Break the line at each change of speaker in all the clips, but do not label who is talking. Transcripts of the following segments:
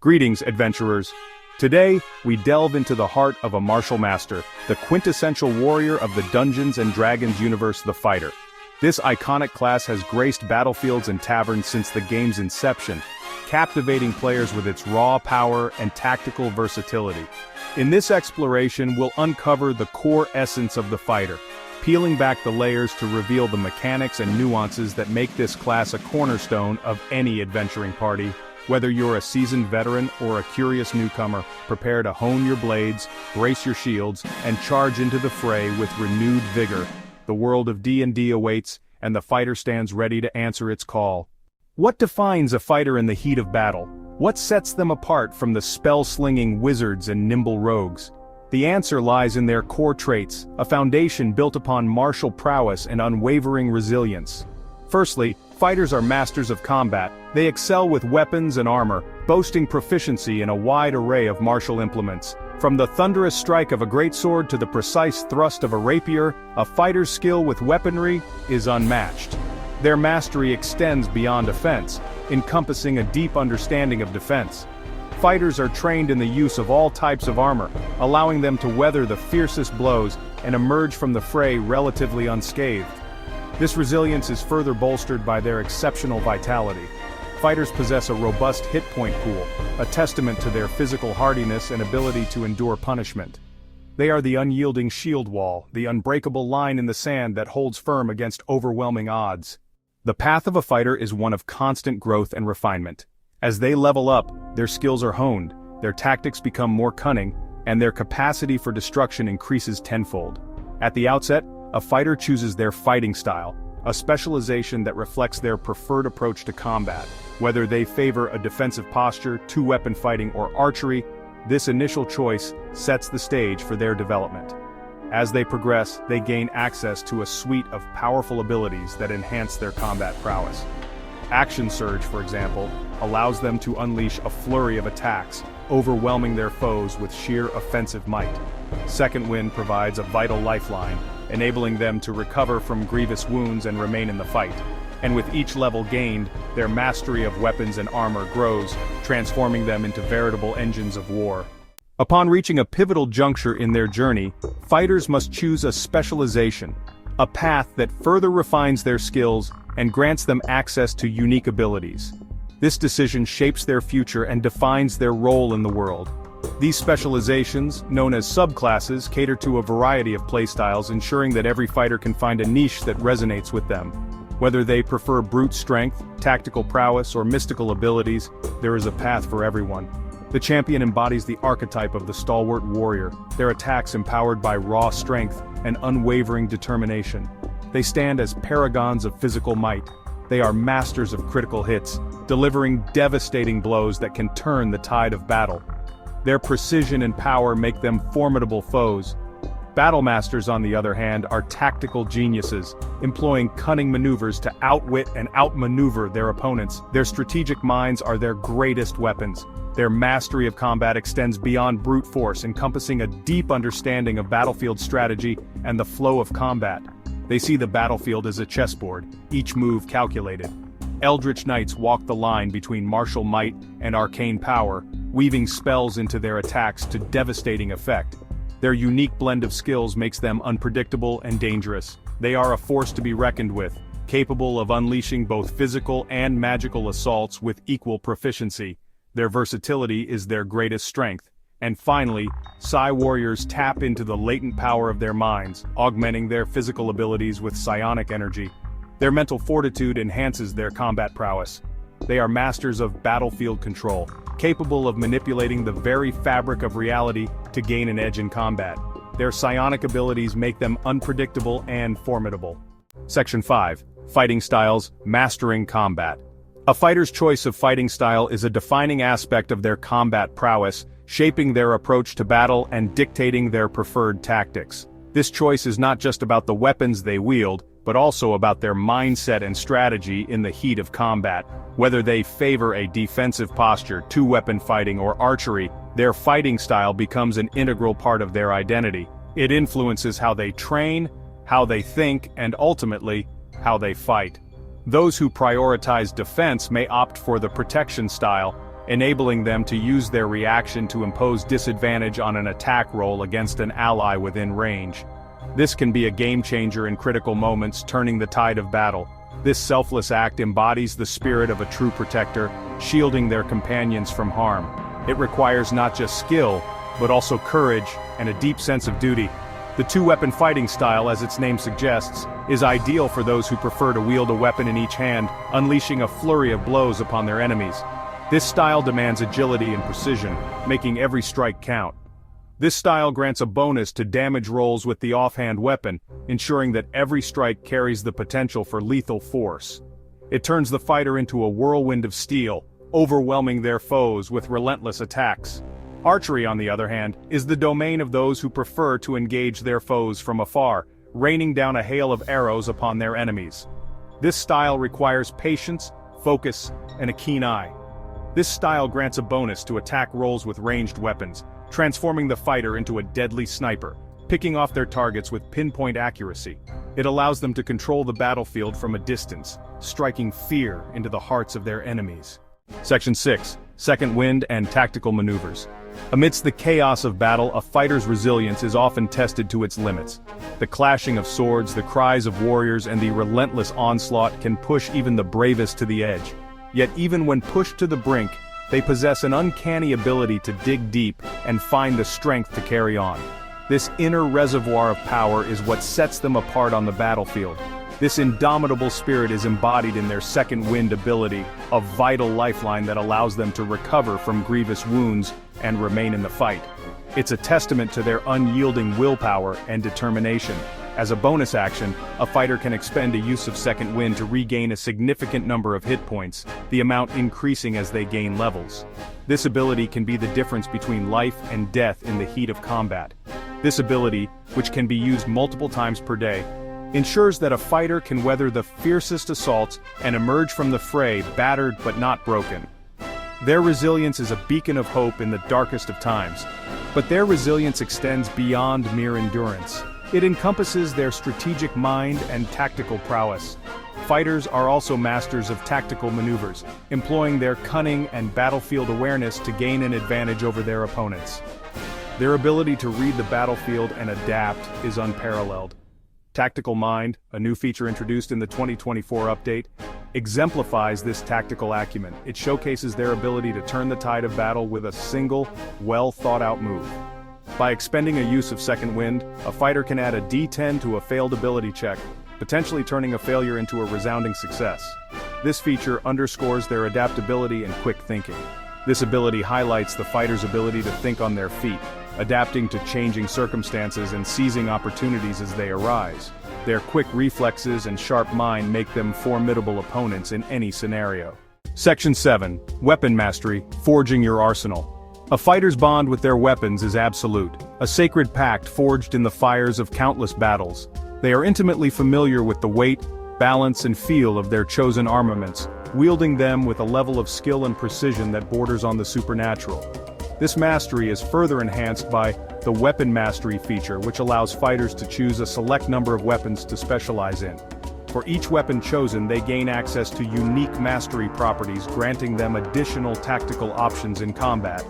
Greetings, adventurers. Today, we delve into the heart of a martial master, the quintessential warrior of the Dungeons & Dragons universe, the fighter. This iconic class has graced battlefields and taverns since the game's inception, captivating players with its raw power and tactical versatility. In this exploration, we'll uncover the core essence of the fighter, peeling back the layers to reveal the mechanics and nuances that make this class a cornerstone of any adventuring party. Whether you're a seasoned veteran or a curious newcomer, prepare to hone your blades, brace your shields, and charge into the fray with renewed vigor. The world of D&D awaits, and the fighter stands ready to answer its call. What defines a fighter in the heat of battle? What sets them apart from the spell-slinging wizards and nimble rogues? The answer lies in their core traits, a foundation built upon martial prowess and unwavering resilience. Firstly, fighters are masters of combat. They excel with weapons and armor, boasting proficiency in a wide array of martial implements. From the thunderous strike of a greatsword to the precise thrust of a rapier, a fighter's skill with weaponry is unmatched. Their mastery extends beyond offense, encompassing a deep understanding of defense. Fighters are trained in the use of all types of armor, allowing them to weather the fiercest blows and emerge from the fray relatively unscathed. This resilience is further bolstered by their exceptional vitality. Fighters possess a robust hit point pool, a testament to their physical hardiness and ability to endure punishment. They are the unyielding shield wall, the unbreakable line in the sand that holds firm against overwhelming odds. The path of a fighter is one of constant growth and refinement. As they level up, their skills are honed, their tactics become more cunning, and their capacity for destruction increases tenfold. At the outset, a fighter chooses their fighting style, a specialization that reflects their preferred approach to combat. Whether they favor a defensive posture, two-weapon fighting, or archery, this initial choice sets the stage for their development. As they progress, they gain access to a suite of powerful abilities that enhance their combat prowess. Action Surge, for example, allows them to unleash a flurry of attacks, overwhelming their foes with sheer offensive might. Second Wind provides a vital lifeline, enabling them to recover from grievous wounds and remain in the fight. And with each level gained, their mastery of weapons and armor grows, transforming them into veritable engines of war. Upon reaching a pivotal juncture in their journey, fighters must choose a specialization, a path that further refines their skills and grants them access to unique abilities. This decision shapes their future and defines their role in the world. These specializations, known as subclasses, cater to a variety of playstyles, ensuring that every fighter can find a niche that resonates with them. Whether they prefer brute strength, tactical prowess, or mystical abilities, there is a path for everyone. The champion embodies the archetype of the stalwart warrior, their attacks empowered by raw strength and unwavering determination. They stand as paragons of physical might. They are masters of critical hits, delivering devastating blows that can turn the tide of battle. Their precision and power make them formidable foes. Battle Masters, on the other hand, are tactical geniuses, employing cunning maneuvers to outwit and outmaneuver their opponents. Their strategic minds are their greatest weapons. Their mastery of combat extends beyond brute force, encompassing a deep understanding of battlefield strategy and the flow of combat. They see the battlefield as a chessboard, each move calculated. Eldritch Knights walk the line between martial might and arcane power, weaving spells into their attacks to devastating effect. Their unique blend of skills makes them unpredictable and dangerous. They are a force to be reckoned with, capable of unleashing both physical and magical assaults with equal proficiency. Their versatility is their greatest strength. And finally, Psi Warriors tap into the latent power of their minds, augmenting their physical abilities with psionic energy. Their mental fortitude enhances their combat prowess. They are masters of battlefield control, capable of manipulating the very fabric of reality to gain an edge in combat. Their psionic abilities make them unpredictable and formidable. Section 5. Fighting Styles, Mastering Combat. A fighter's choice of fighting style is a defining aspect of their combat prowess, shaping their approach to battle and dictating their preferred tactics. This choice is not just about the weapons they wield, but also about their mindset and strategy in the heat of combat. Whether they favor a defensive posture, two-weapon fighting, or archery, their fighting style becomes an integral part of their identity. It influences how they train, how they think, and ultimately, how they fight. Those who prioritize defense may opt for the protection style, enabling them to use their reaction to impose disadvantage on an attack roll against an ally within range. This can be a game-changer in critical moments, turning the tide of battle. This selfless act embodies the spirit of a true protector, shielding their companions from harm. It requires not just skill, but also courage and a deep sense of duty. The two-weapon fighting style, as its name suggests, is ideal for those who prefer to wield a weapon in each hand, unleashing a flurry of blows upon their enemies. This style demands agility and precision, making every strike count. This style grants a bonus to damage rolls with the offhand weapon, ensuring that every strike carries the potential for lethal force. It turns the fighter into a whirlwind of steel, overwhelming their foes with relentless attacks. Archery, on the other hand, is the domain of those who prefer to engage their foes from afar, raining down a hail of arrows upon their enemies. This style requires patience, focus, and a keen eye. This style grants a bonus to attack rolls with ranged weapons, transforming the fighter into a deadly sniper, picking off their targets with pinpoint accuracy. It allows them to control the battlefield from a distance, striking fear into the hearts of their enemies. Section 6. Second Wind and Tactical Maneuvers. Amidst the chaos of battle, a fighter's resilience is often tested to its limits. The clashing of swords, the cries of warriors, and the relentless onslaught can push even the bravest to the edge. Yet even when pushed to the brink, they possess an uncanny ability to dig deep and find the strength to carry on. This inner reservoir of power is what sets them apart on the battlefield. This indomitable spirit is embodied in their second wind ability, a vital lifeline that allows them to recover from grievous wounds and remain in the fight. It's a testament to their unyielding willpower and determination. As a bonus action, a fighter can expend a use of second wind to regain a significant number of hit points, the amount increasing as they gain levels. This ability can be the difference between life and death in the heat of combat. This ability, which can be used multiple times per day, ensures that a fighter can weather the fiercest assaults and emerge from the fray battered but not broken. Their resilience is a beacon of hope in the darkest of times. But their resilience extends beyond mere endurance. It encompasses their strategic mind and tactical prowess. Fighters are also masters of tactical maneuvers, employing their cunning and battlefield awareness to gain an advantage over their opponents. Their ability to read the battlefield and adapt is unparalleled. Tactical Mind, a new feature introduced in the 2024 update, exemplifies this tactical acumen. It showcases their ability to turn the tide of battle with a single, well-thought-out move. By expending a use of second wind, a fighter can add a D10 to a failed ability check, potentially turning a failure into a resounding success. This feature underscores their adaptability and quick thinking. This ability highlights the fighter's ability to think on their feet, adapting to changing circumstances and seizing opportunities as they arise. Their quick reflexes and sharp mind make them formidable opponents in any scenario. Section 7. Weapon Mastery, Forging Your Arsenal. A fighter's bond with their weapons is absolute, a sacred pact forged in the fires of countless battles. They are intimately familiar with the weight, balance, and feel of their chosen armaments, wielding them with a level of skill and precision that borders on the supernatural. This mastery is further enhanced by the Weapon Mastery feature, which allows fighters to choose a select number of weapons to specialize in. For each weapon chosen, they gain access to unique mastery properties, granting them additional tactical options in combat.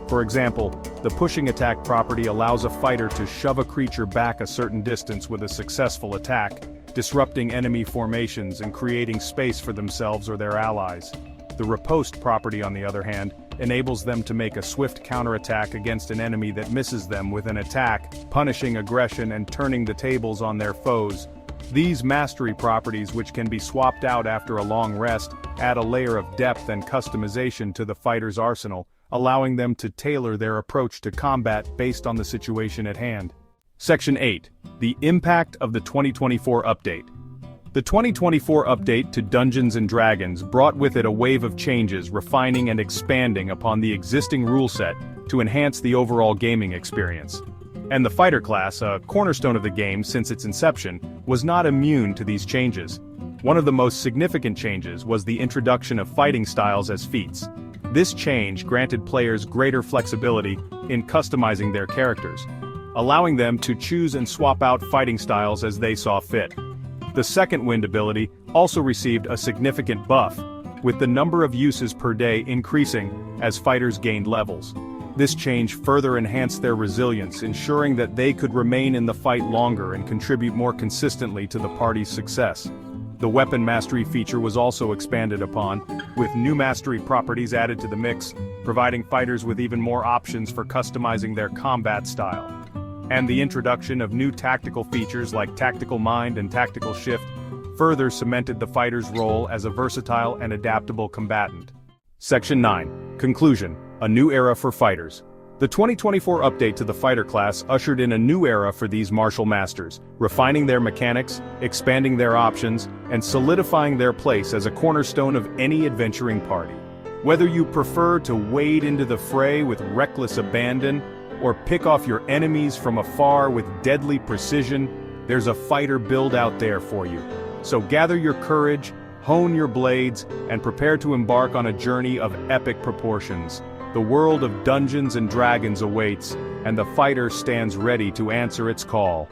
For example, the pushing attack property allows a fighter to shove a creature back a certain distance with a successful attack, disrupting enemy formations and creating space for themselves or their allies. The riposte property, on the other hand, enables them to make a swift counterattack against an enemy that misses them with an attack, punishing aggression and turning the tables on their foes. These mastery properties, which can be swapped out after a long rest, add a layer of depth and customization to the fighter's arsenal, allowing them to tailor their approach to combat based on the situation at hand. Section 8. The Impact of the 2024 Update. The 2024 update to Dungeons & Dragons brought with it a wave of changes, refining and expanding upon the existing rule set to enhance the overall gaming experience. And the fighter class, a cornerstone of the game since its inception, was not immune to these changes. One of the most significant changes was the introduction of fighting styles as feats. This change granted players greater flexibility in customizing their characters, allowing them to choose and swap out fighting styles as they saw fit. The second wind ability also received a significant buff, with the number of uses per day increasing as fighters gained levels. This change further enhanced their resilience, ensuring that they could remain in the fight longer and contribute more consistently to the party's success. The weapon mastery feature was also expanded upon, with new mastery properties added to the mix, providing fighters with even more options for customizing their combat style. And the introduction of new tactical features like Tactical Mind and Tactical Shift further cemented the fighter's role as a versatile and adaptable combatant. Section 9. Conclusion: a new era for fighters. The 2024 update to the fighter class ushered in a new era for these martial masters, refining their mechanics, expanding their options, and solidifying their place as a cornerstone of any adventuring party. Whether you prefer to wade into the fray with reckless abandon, or pick off your enemies from afar with deadly precision, there's a fighter build out there for you. So gather your courage, hone your blades, and prepare to embark on a journey of epic proportions. The world of Dungeons and Dragons awaits, and the fighter stands ready to answer its call.